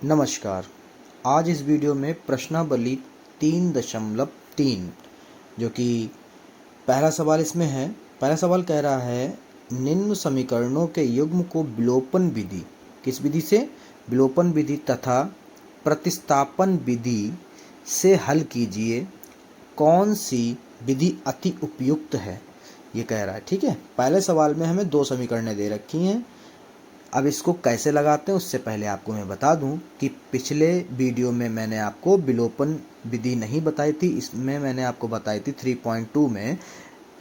नमस्कार। आज इस वीडियो में प्रश्नावली 3.3 जो कि पहला सवाल इसमें है। पहला सवाल कह रहा है निम्न समीकरणों के युग्म को विलोपन विधि, किस विधि से? विलोपन विधि तथा प्रतिस्थापन विधि से हल कीजिए, कौन सी विधि अति उपयुक्त है, ये कह रहा है। ठीक है, पहले सवाल में हमें दो समीकरणें दे रखी हैं। अब इसको कैसे लगाते हैं उससे पहले आपको मैं बता दूं कि पिछले वीडियो में मैंने आपको विलोपन विधि नहीं बताई थी, इसमें मैंने आपको बताई थी 3.2 में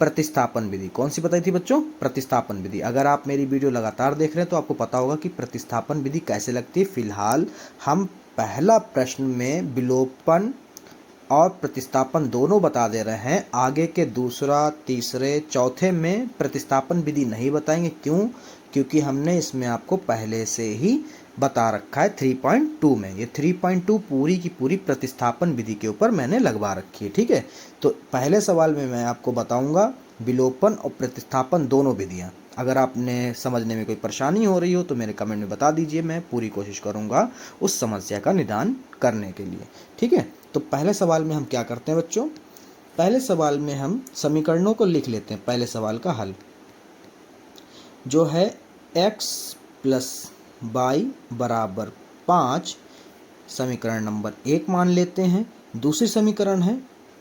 प्रतिस्थापन विधि। कौन सी बताई थी बच्चों? प्रतिस्थापन विधि। अगर आप मेरी वीडियो लगातार देख रहे हैं तो आपको पता होगा कि प्रतिस्थापन विधि कैसे लगती है। फिलहाल हम पहला प्रश्न में विलोपन और प्रतिस्थापन दोनों बता दे रहे हैं। आगे के दूसरा, तीसरे, चौथे में प्रतिस्थापन विधि नहीं बताएंगे। क्यों? क्योंकि हमने इसमें आपको पहले से ही बता रखा है 3.2 में। ये 3.2 पूरी की पूरी प्रतिस्थापन विधि के ऊपर मैंने लगवा रखी है। ठीक है, तो पहले सवाल में मैं आपको बताऊंगा विलोपन और प्रतिस्थापन दोनों विधियां। अगर आपने समझने में कोई परेशानी हो रही हो तो मेरे कमेंट में बता दीजिए, मैं पूरी कोशिश करूंगा उस समस्या का निदान करने के लिए। ठीक है, तो पहले सवाल में हम क्या करते हैं बच्चों? पहले सवाल में हम समीकरणों को लिख लेते हैं। पहले सवाल का हल जो है x प्लस वाई बराबर 5, समीकरण नंबर 1 मान लेते हैं। दूसरी समीकरण है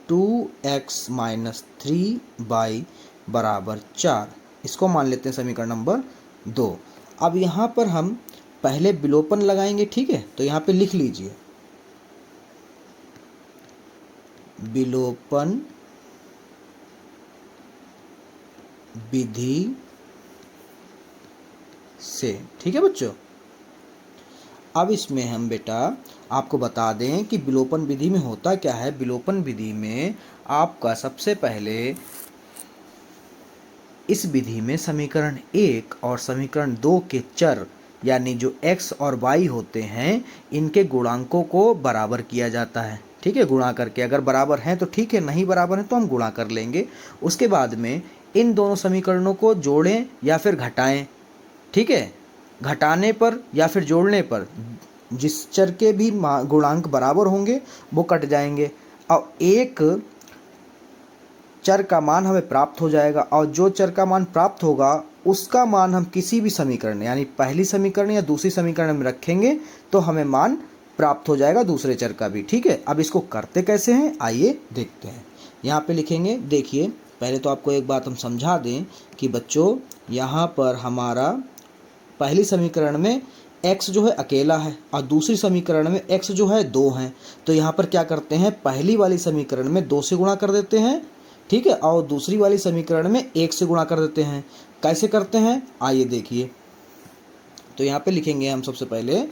2x माइनस 3y बराबर 4, इसको मान लेते हैं समीकरण नंबर 2। अब यहाँ पर हम पहले विलोपन लगाएंगे। ठीक है, तो यहाँ पे लिख लीजिए विलोपन विधि से। ठीक है बच्चों, अब इसमें हम बेटा आपको बता दें कि विलोपन विधि में होता क्या है। विलोपन विधि में आपका सबसे पहले इस विधि में समीकरण 1 और समीकरण 2 के चर यानी जो x और y होते हैं, इनके गुणांकों को बराबर किया जाता है। ठीक है, गुणा करके, अगर बराबर हैं तो ठीक है, नहीं बराबर हैं तो हम गुणा कर लेंगे। उसके बाद में इन दोनों समीकरणों को जोड़ें या फिर घटाएं। ठीक है, घटाने पर या फिर जोड़ने पर जिस चर के भी गुणांक बराबर होंगे वो कट जाएंगे और एक चर का मान हमें प्राप्त हो जाएगा। और जो चर का मान प्राप्त होगा उसका मान हम किसी भी समीकरण यानी पहली समीकरण या दूसरी समीकरण में रखेंगे तो हमें मान प्राप्त हो जाएगा दूसरे चर का भी। ठीक है, अब इसको करते कैसे हैं आइए देखते हैं। यहाँ पे लिखेंगे, देखिए पहले तो आपको एक बात हम समझा दें कि बच्चों यहाँ पर हमारा पहली समीकरण में x जो है अकेला है और दूसरी समीकरण में x जो है 2 हैं। तो यहाँ पर क्या करते हैं, पहली वाली समीकरण में 2 से गुणा कर देते हैं। ठीक है, और दूसरी वाली समीकरण में 1 से गुणा कर देते हैं। कैसे करते हैं आइए देखिए। तो यहाँ पे लिखेंगे हम सबसे पहले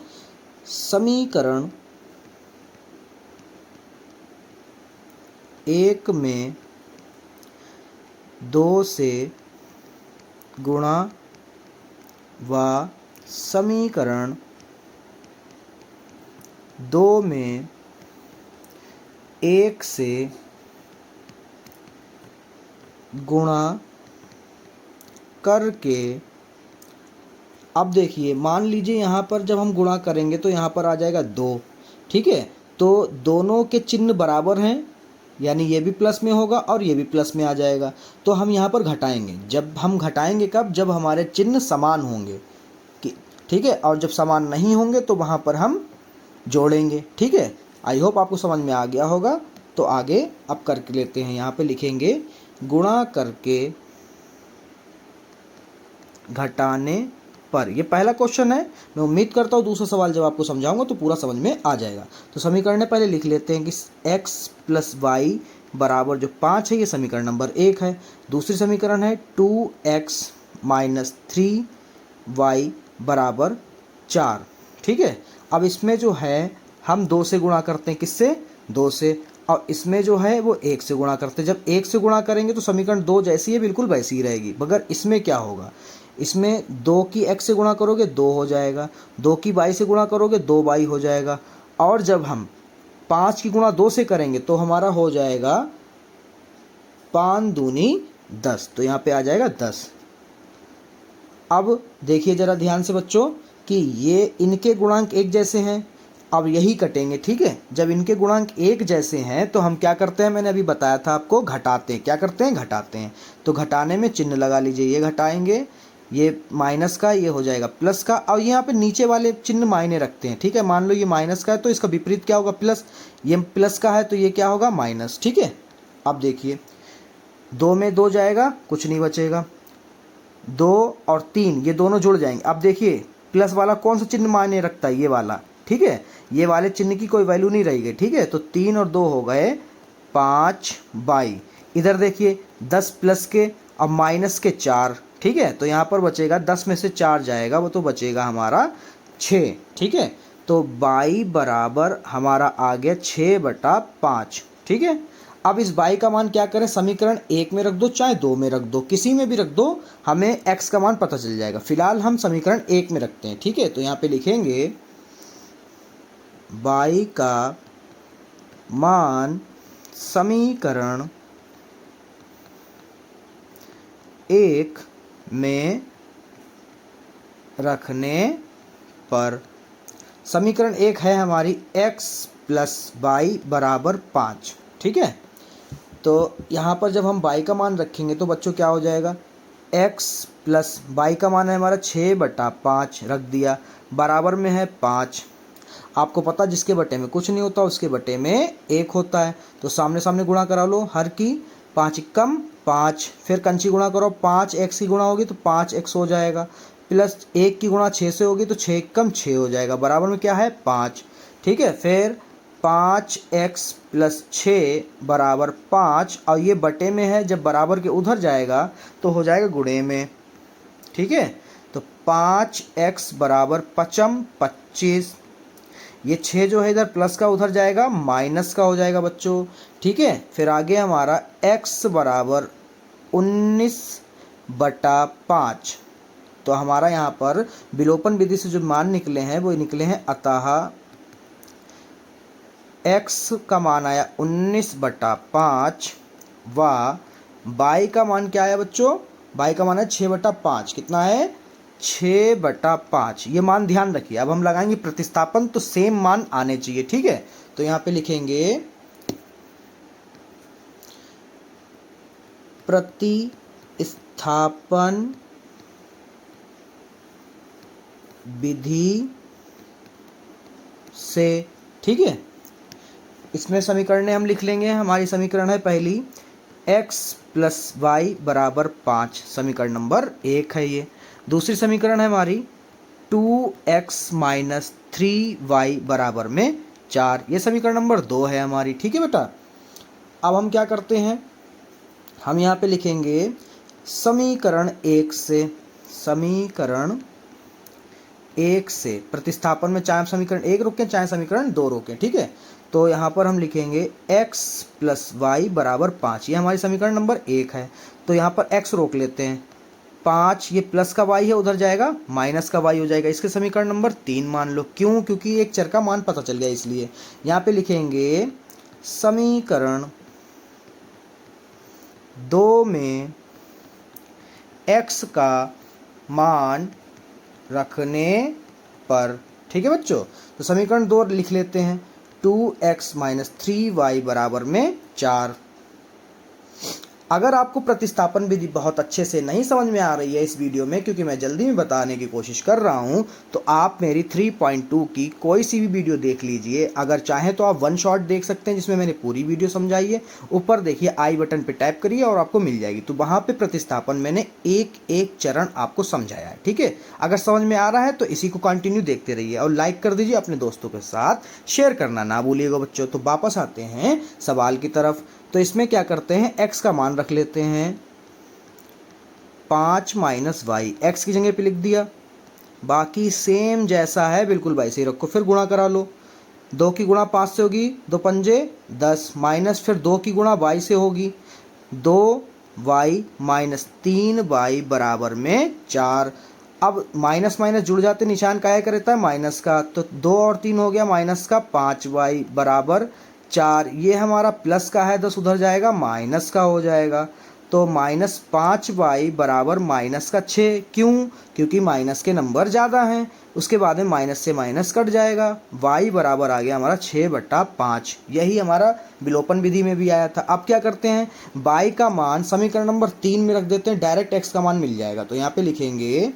समीकरण 1 में 2 से गुणा व समीकरण 2 में 1 से गुणा करके। अब देखिए, मान लीजिए यहाँ पर जब हम गुणा करेंगे तो यहाँ पर आ जाएगा 2। ठीक है, तो दोनों के चिन्ह बराबर हैं यानी ये भी प्लस में होगा और ये भी प्लस में आ जाएगा। तो हम यहाँ पर घटाएंगे। जब हम घटाएंगे कब? जब हमारे चिन्ह समान होंगे। ठीक है, और जब समान नहीं होंगे तो वहाँ पर हम जोड़ेंगे। ठीक है, आई होप आपको समझ में आ गया होगा। तो आगे अब करके लेते हैं। यहाँ पे लिखेंगे गुणा करके घटाने पर। ये पहला क्वेश्चन है, मैं उम्मीद करता हूँ दूसरा सवाल जब आपको समझाऊंगा तो पूरा समझ में आ जाएगा। तो समीकरण पहले लिख लेते हैं कि x प्लस वाई बराबर जो 5 है, ये समीकरण नंबर 1 है। दूसरी समीकरण है 2x माइनस 3y बराबर 4। ठीक है, अब इसमें जो है हम 2 से गुणा करते हैं। किससे? 2 से। और इसमें जो है वो 1 से गुणा करते हैं। जब 1 से गुणा करेंगे तो समीकरण 2 जैसी है बिल्कुल वैसी ही रहेगी, मगर इसमें क्या होगा, इसमें 2 की x से गुणा करोगे 2 हो जाएगा, 2 की y से गुणा करोगे 2y हो जाएगा। और जब हम 5 की गुणा 2 से करेंगे तो हमारा हो जाएगा 5 दूनी 10, तो यहाँ पे आ जाएगा 10। अब देखिए ज़रा ध्यान से बच्चों कि ये इनके गुणांक एक जैसे हैं अब यही कटेंगे, ठीक है। जब इनके गुणांक एक जैसे हैं तो हम क्या करते हैं, मैंने अभी बताया था आपको, घटाते हैं। क्या करते हैं, घटाते हैं। तो घटाने में चिन्ह लगा लीजिए, ये घटाएंगे, ये माइनस का, ये हो जाएगा प्लस का। अब यहाँ पे नीचे वाले चिन्ह मायने रखते हैं, ठीक है। मान लो ये माइनस का है तो इसका विपरीत क्या होगा, प्लस। ये प्लस का है तो ये क्या होगा, माइनस, ठीक है। अब देखिए 2 में 2 जाएगा, कुछ नहीं बचेगा। 2 और 3 ये दोनों जुड़ जाएंगे। अब देखिए प्लस वाला कौन सा चिन्ह मायने रखता है, ये वाला, ठीक है। ये वाले चिन्ह की कोई वैल्यू नहीं रहेगी, ठीक है। तो 3 और 2 हो गए 5/। इधर देखिए 10 प्लस के अब माइनस के 4, ठीक है। तो यहाँ पर बचेगा 10 में से 4 जाएगा, वो तो बचेगा हमारा 6, ठीक है। तो 22 बराबर हमारा आ गया 6/5, ठीक है। अब इस बाई का मान क्या करें, समीकरण 1 में रख दो चाहे 2 में रख दो, किसी में भी रख दो, हमें x का मान पता चल जाएगा। फिलहाल हम समीकरण 1 में रखते हैं, ठीक है। तो यहाँ पे लिखेंगे बाई का मान समीकरण 1 में रखने पर, समीकरण 1 है हमारी x + y = 5, ठीक है। तो यहाँ पर जब हम y का मान रखेंगे तो बच्चों क्या हो जाएगा, x + y का मान है हमारा 6/5, रख दिया, बराबर में है 5। आपको पता जिसके बटे में कुछ नहीं होता उसके बटे में 1 होता है। तो सामने सामने गुणा करा लो, हर की 5 एकम 5, फिर कंची गुणा करो, 5x की गुणा होगी तो 5x हो जाएगा, प्लस 1 की गुणा 6 से होगी तो 6 एकम 6 हो जाएगा, बराबर में क्या है 5, ठीक है। फिर 5x + 6 = 5, और ये बटे में है, जब बराबर के उधर जाएगा तो हो जाएगा गुणे में, ठीक है। तो 5x = 5 × 25, ये 6 जो है इधर प्लस का उधर जाएगा माइनस का हो जाएगा बच्चों, ठीक है। फिर आगे हमारा x = 19/5। तो हमारा यहाँ पर विलोपन विधि से जो मान निकले हैं वो निकले हैं, अतः x का मान आया 19/5 व y का मान क्या आया बच्चों, y का मान है 6/5, कितना है 6/5। ये मान ध्यान रखिए। अब हम लगाएंगे प्रतिस्थापन तो सेम मान आने चाहिए, ठीक है। तो यहाँ पे लिखेंगे प्रतिस्थापन विधि से, ठीक है। इसमें समीकरण हम लिख लेंगे, हमारी समीकरण है पहली x + y = 5, समीकरण नंबर 1 है ये। दूसरी समीकरण है हमारी 2x - 3y = 4, ये समीकरण नंबर 2 है हमारी, ठीक है बेटा। अब हम क्या करते हैं, हम यहाँ पे लिखेंगे समीकरण 1 से, समीकरण 1 से प्रतिस्थापन में चाहे समीकरण 1 रोकें चाहे समीकरण 2 रोकें, ठीक है। तो यहाँ पर हम लिखेंगे x + y = 5, ये हमारी समीकरण नंबर 1 है। तो यहाँ पर x रोक लेते हैं, 5 ये प्लस का y है उधर जाएगा माइनस का y हो जाएगा, इसके समीकरण नंबर 3 मान लो। क्यों, क्योंकि एक चर का मान पता चल गया इसलिए। यहाँ पे लिखेंगे समीकरण 2 में x का मान रखने पर, ठीक है बच्चों। तो समीकरण 2 लिख लेते हैं, 2x - 3y = 4। अगर आपको प्रतिस्थापन विधि बहुत अच्छे से नहीं समझ में आ रही है इस वीडियो में, क्योंकि मैं जल्दी में बताने की कोशिश कर रहा हूं, तो आप मेरी 3.2 की कोई सी भी वीडियो देख लीजिए। अगर चाहें तो आप 1 शॉट देख सकते हैं जिसमें मैंने पूरी वीडियो समझाई है। ऊपर देखिए आई बटन पे टैप करिए और आपको मिल जाएगी। तो वहाँ पे प्रतिस्थापन मैंने एक एक चरण आपको समझाया है, ठीक है। अगर समझ में आ रहा है तो इसी को कंटिन्यू देखते रहिए और लाइक कर दीजिए, अपने दोस्तों के साथ शेयर करना ना भूलिएगा बच्चों। तो वापस आते हैं सवाल की तरफ। तो इसमें क्या करते हैं, x का मान रख लेते हैं 5 - y, x की जगह पे लिख दिया, बाकी सेम जैसा है बिल्कुल वैसे ही रखो। फिर गुणा करा लो, 2 की गुणा 5 से होगी, 2 पंजे 10, माइनस फिर 2 की गुणा y से होगी, 2y - 3y = 4। अब माइनस माइनस जुड़ जाते, निशान क्या रहता है माइनस का, तो 2 और 3 हो गया माइनस का, 5y = 4। ये हमारा प्लस का है, 10 उधर जाएगा माइनस का हो जाएगा। तो तो -5y बराबर -6। क्यों? क्योंकि माइनस के नंबर ज़्यादा हैं। उसके बाद में माइनस से माइनस कट जाएगा, y बराबर आ गया हमारा 6/5। यही हमारा विलोपन विधि में भी आया था। अब क्या करते हैं, y का मान समीकरण नंबर 3 में रख देते हैं, डायरेक्ट x का मान मिल जाएगा। तो यहाँ पे लिखेंगे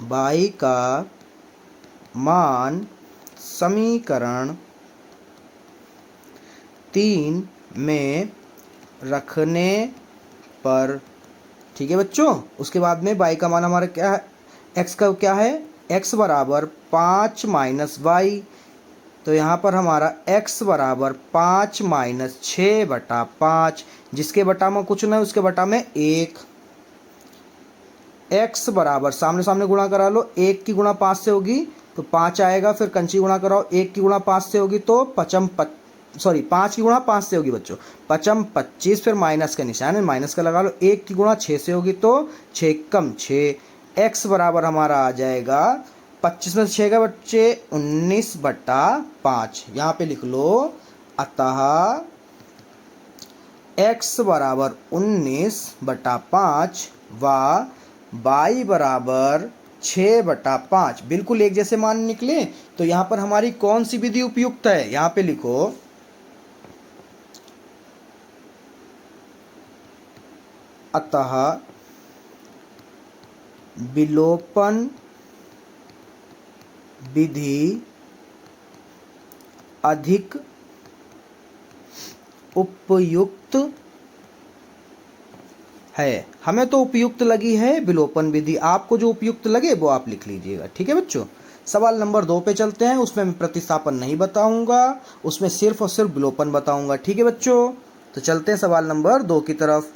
y का मान समीकरण 3 में रखने पर, ठीक है बच्चों। उसके बाद में y का मान हमारा क्या है, x का क्या है, x बराबर 5 माइनस वाई। तो यहाँ पर हमारा x बराबर 5 माइनस 6/5, जिसके बटा में कुछ ना उसके बटा में 1। x बराबर सामने सामने गुणा करा लो, 1 की गुणा 5 से होगी तो 5 आएगा, फिर कंची गुणा कराओ, 1 की गुणा 5 से होगी तो 5 की गुणा 5 से होगी बच्चों 25, फिर माइनस का निशान है, माइनस का लगा लो। 1 की गुणा 6 से होगी तो 6 कम 6। x बराबर हमारा आ जाएगा 25 में 6 का बच्चे 19/5। यहाँ पे लिख लो, अतः x बराबर 19/5 व y बराबर 6/5 बिल्कुल एक जैसे मान निकले। तो यहाँ पर हमारी कौन सी विधि उपयुक्त है, यहाँ पे लिखो अतः विलोपन विधि अधिक उपयुक्त है। हमें तो उपयुक्त लगी है विलोपन विधि, आपको जो उपयुक्त लगे वो आप लिख लीजिएगा, ठीक है बच्चों। सवाल नंबर 2 पे चलते हैं। उसमें मैं प्रतिस्थापन नहीं बताऊंगा, उसमें सिर्फ और सिर्फ विलोपन बताऊंगा, ठीक है बच्चों। तो चलते हैं सवाल नंबर 2 की तरफ।